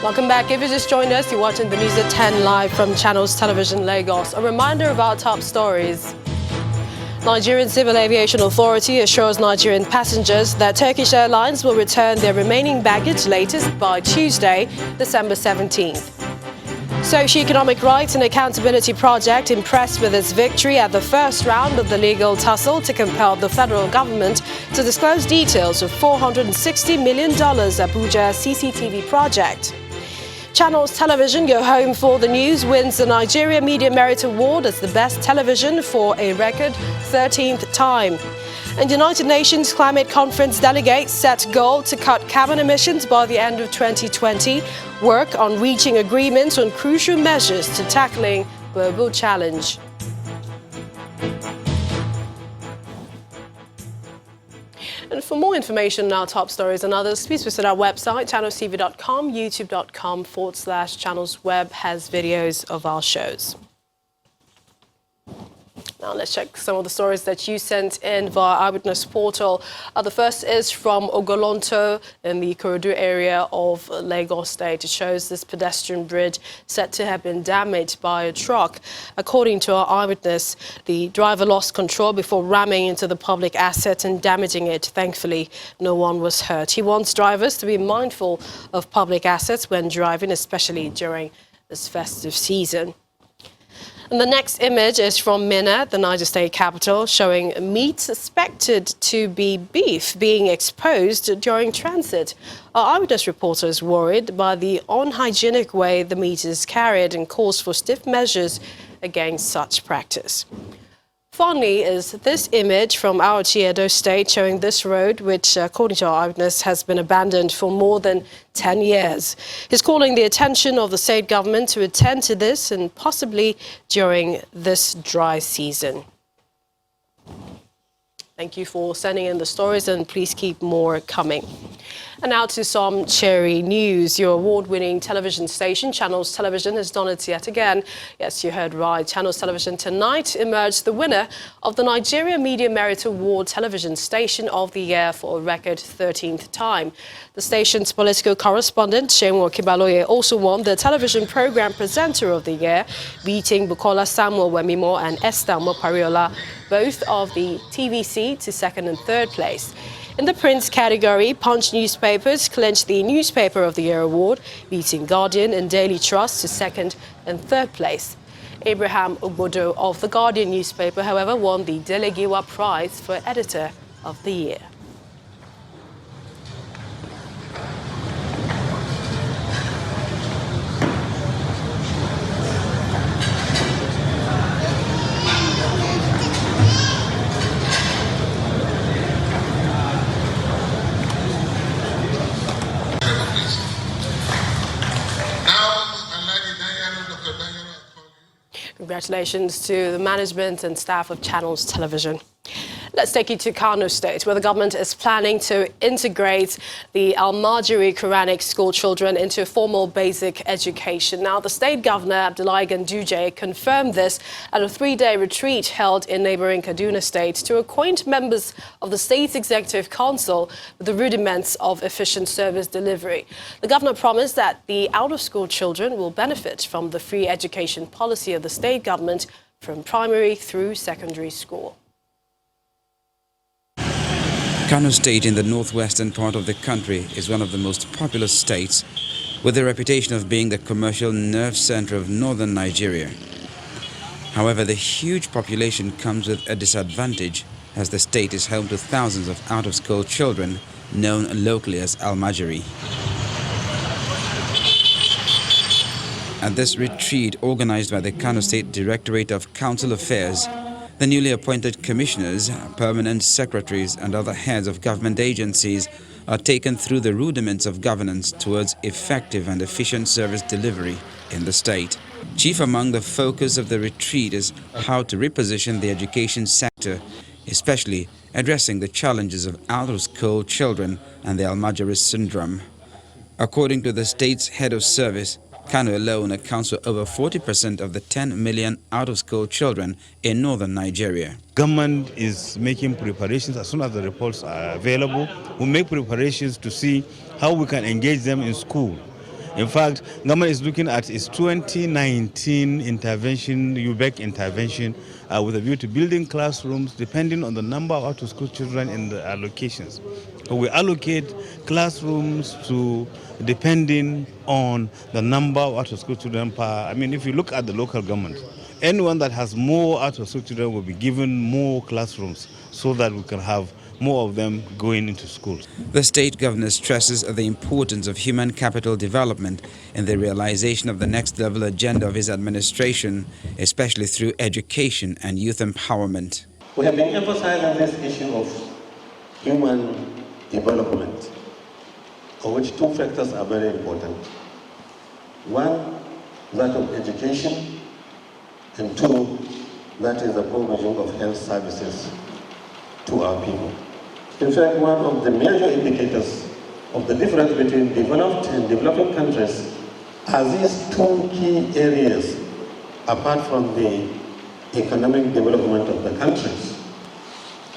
Welcome back. If you just joined us, you're watching the news at 10 live from Channels Television Lagos. A reminder of our top stories. Nigerian Civil Aviation Authority assures Nigerian passengers that Turkish Airlines will return their remaining baggage latest by Tuesday, December 17th. Socio-Economic Rights and Accountability Project impressed with its victory at the first round of the legal tussle to compel the federal government to disclose details of $460 million Abuja CCTV project. Channels Television Go Home for the News wins the Nigeria Media Merit Award as the best television for a record 13th time. And United Nations Climate Conference delegates set goal to cut carbon emissions by the end of 2020, work on reaching agreements on crucial measures to tackling global challenge. And for more information on our top stories and others, please visit our website, channelstv.com. youtube.com/channelsweb has videos of our shows. Now let's check some of the stories that you sent in via Eyewitness Portal. The first is from Ogolonto in the Ikorodu area of Lagos State. It shows this pedestrian bridge said to have been damaged by a truck. According to our eyewitness, the driver lost control before ramming into the public asset and damaging it. Thankfully, no one was hurt. He wants drivers to be mindful of public assets when driving, especially during this festive season. And the next image is from Minna, the Niger State capital, showing meat suspected to be beef being exposed during transit. Our eyewitness reporter is worried by the unhygienic way the meat is carried and calls for stiff measures against such practice. Finally is this image from Auchi, Edo State, showing this road, which, according to our eyewitness, has been abandoned for more than 10 years. He's calling the attention of the state government to attend to this and possibly during this dry season. Thank you for sending in the stories, and please keep more coming. And now to some Cherry news. Your award-winning television station, Channels Television, has done it yet again. Yes, you heard right. Channels Television tonight emerged the winner of the Nigeria Media Merit Award Television Station of the Year for a record 13th time. The station's political correspondent, Shenwo Kibaloye, also won the Television Program Presenter of the Year, beating Bukola Samuel Wemimo and Esther Mopariola, both of the TVC, to second and third place. In the print category, Punch newspapers clinched the Newspaper of the Year award, beating Guardian and Daily Trust to second and third place. Abraham Ogbodo of the Guardian newspaper, however, won the Delegiwa Prize for Editor of the Year. Congratulations to the management and staff of Channels Television. Let's take you to Kano State, where the government is planning to integrate the Almajiri Quranic school children into formal basic education. Now, the state governor, Abdullahi Ganduje, confirmed this at a 3-day retreat held in neighboring Kaduna State to acquaint members of the state's executive council with the rudiments of efficient service delivery. The governor promised that the out-of-school children will benefit from the free education policy of the state government from primary through secondary school. Kano State in the northwestern part of the country is one of the most populous states, with the reputation of being the commercial nerve center of northern Nigeria. However, the huge population comes with a disadvantage, as the state is home to thousands of out-of-school children, known locally as Almajiri. At this retreat organized by the Kano State Directorate of Council Affairs, the newly appointed commissioners, permanent secretaries and other heads of government agencies are taken through the rudiments of governance towards effective and efficient service delivery in the state. Chief among the focus of the retreat is how to reposition the education sector, especially addressing the challenges of out-of-school children and the Almajiri syndrome. According to the state's head of service, Kano alone accounts for over 40% of the 10 million out-of-school children in northern Nigeria. Government is making preparations. As soon as the reports are available, we make preparations to see how we can engage them in school. In fact, government is looking at its 2019 intervention, UBEC intervention, with a view to building classrooms depending on the number of out-of-school children in the allocations. So we allocate classrooms depending on the number of out-of-school children per. If you look at the local government, anyone that has more out-of-school children will be given more classrooms so that we can have more of them going into schools. The state governor stresses the importance of human capital development in the realization of the next level agenda of his administration, especially through education and youth empowerment. We have been emphasizing this issue of human development, of which two factors are very important. One, that of education, and two, that is the provision of health services to our people. In fact, one of the major indicators of the difference between developed and developing countries are these two key areas, apart from the economic development of the countries.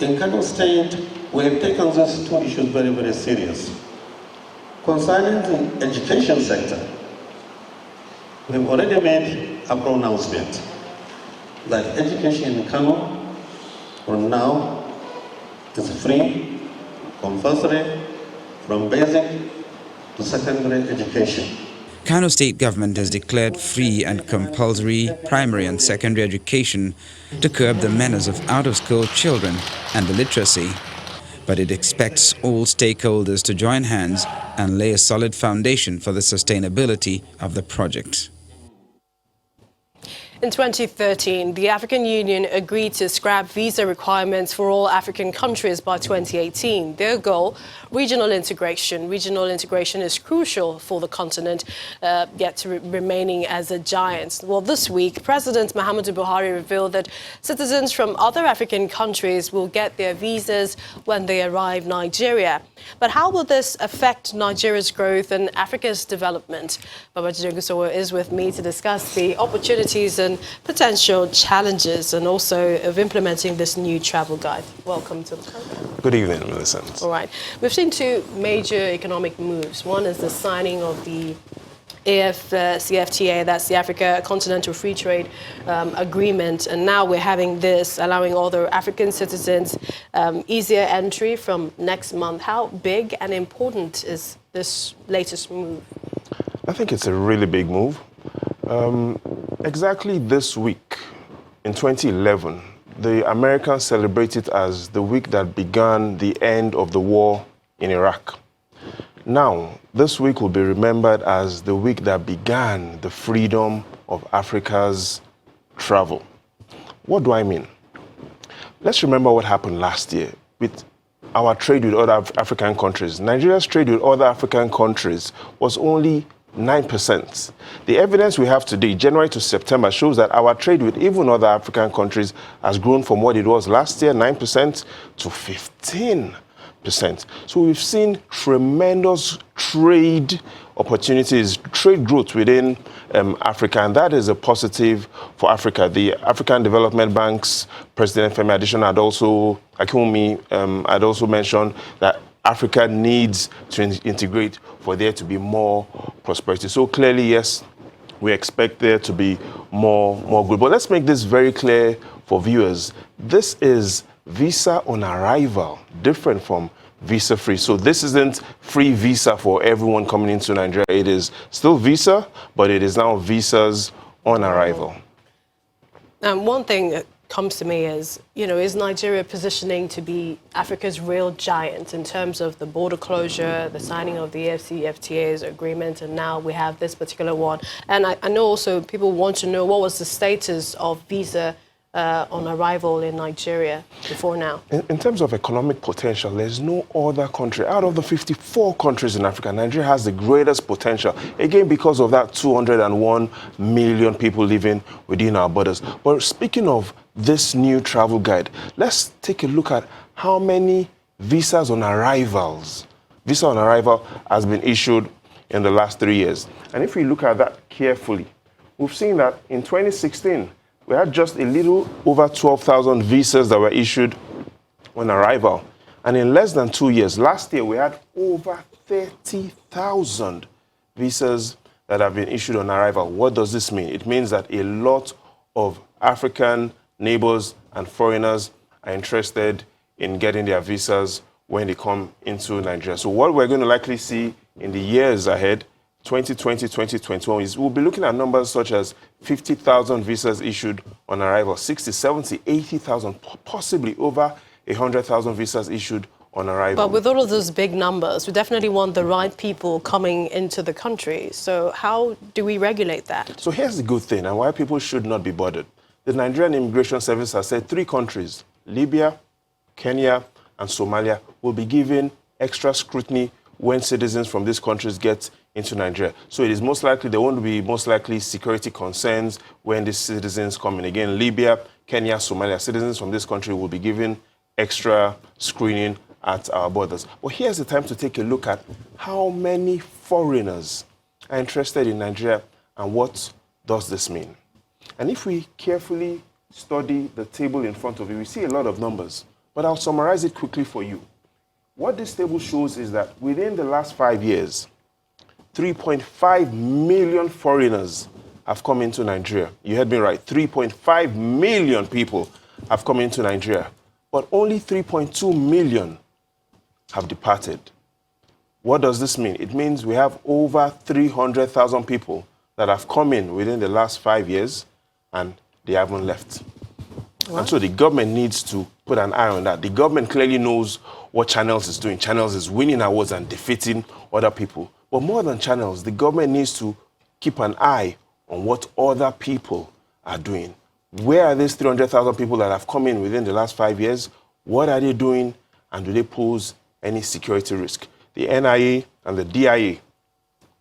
In Kano State, we have taken these two issues very, very serious. Concerning the education sector, we have already made a pronouncement that education in Kano from now is free, compulsory, from basic to secondary education. Kano State government has declared free and compulsory primary and secondary education to curb the menace of out-of-school children and illiteracy. But it expects all stakeholders to join hands and lay a solid foundation for the sustainability of the project. In 2013, the African Union agreed to scrap visa requirements for all African countries by 2018. Their goal, regional integration. Regional integration is crucial for the continent, yet remaining as a giant. Well, this week, President Muhammadu Buhari revealed that citizens from other African countries will get their visas when they arrive Nigeria. But how will this affect Nigeria's growth and Africa's development? Babaji Jogusowo is with me to discuss the opportunities and potential challenges and also of implementing this new travel guide. Welcome to the program. Good evening, Millicent. All right. We've seen two major economic moves. One is the signing of the CFTA, that's the Africa Continental Free Trade Agreement, and now we're having this allowing other African citizens easier entry from next month. How big and important is this latest move? I think it's a really big move. Exactly this week, in 2011, the Americans celebrate it as the week that began the end of the war in Iraq. Now, this week will be remembered as the week that began the freedom of Africa's travel. What do I mean? Let's remember what happened last year with our trade with other African countries. Nigeria's trade with other African countries was only 9%. The evidence we have today, January to September, shows that our trade with even other African countries has grown from what it was last year, 9%, to 15%. So we've seen tremendous trade opportunities, trade growth within Africa, and that is a positive for Africa. The African Development Bank's President Femi Adesina had also mentioned that Africa needs to integrate for there to be more prosperity. So clearly, yes, we expect there to be more good. But let's make this very clear for viewers. This is visa on arrival, different from visa free. So this isn't free visa for everyone coming into Nigeria. It is still visa, but it is now visas on arrival. One thing that comes to me is, is Nigeria positioning to be Africa's real giant in terms of the border closure, the signing of the FTA's agreement, and now we have this particular one. And I know also people want to know what was the status of visa on arrival in Nigeria before now. In terms of economic potential, there's no other country. Out of the 54 countries in Africa, Nigeria has the greatest potential. Again, because of that 201 million people living within our borders. But speaking of this new travel guide, let's take a look at how many visas on arrival has been issued in the last 3 years. And if we look at that carefully, we've seen that in 2016, we had just a little over 12,000 visas that were issued on arrival. And in less than 2 years, last year, we had over 30,000 visas that have been issued on arrival. What does this mean? It means that a lot of African neighbors and foreigners are interested in getting their visas when they come into Nigeria. So what we're going to likely see in the years ahead, 2020, 2021, is we'll be looking at numbers such as 50,000 visas issued on arrival, 60, 70, 80,000, possibly over 100,000 visas issued on arrival. But with all of those big numbers, we definitely want the right people coming into the country. So how do we regulate that? So here's the good thing and why people should not be bothered. The Nigerian Immigration Service has said 3 countries, Libya, Kenya, and Somalia, will be given extra scrutiny when citizens from these countries get into Nigeria. So it is most likely, there won't be most likely security concerns when these citizens come in. Again, Libya, Kenya, Somalia, citizens from this country will be given extra screening at our borders. But here's the time to take a look at how many foreigners are interested in Nigeria and what does this mean. And if we carefully study the table in front of you, we see a lot of numbers, but I'll summarize it quickly for you. What this table shows is that within the last 5 years, 3.5 million foreigners have come into Nigeria. You heard me right, 3.5 million people have come into Nigeria, but only 3.2 million have departed. What does this mean? It means we have over 300,000 people that have come in within the last 5 years and they haven't left. Wow. And so the government needs to put an eye on that. The government clearly knows what Channels is doing. Channels is winning awards and defeating other people. But more than Channels, the government needs to keep an eye on what other people are doing. Where are these 300,000 people that have come in within the last 5 years? What are they doing? And do they pose any security risk? The NIA and the DIA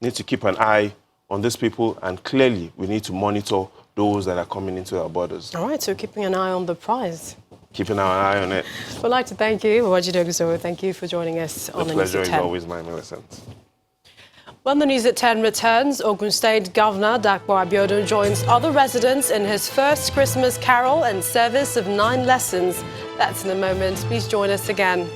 need to keep an eye on these people, and clearly we need to monitor those that are coming into our borders. All right, so keeping an eye on the prize. Keeping our eye on it. We'd like to thank you, Wajidoguzo. Thank you for joining us on the News at 10. The pleasure is always mine, Millicent. When the News at 10 returns, Ogun State Governor Dapo Abiodun joins other residents in his first Christmas carol and service of 9 lessons. That's in a moment. Please join us again.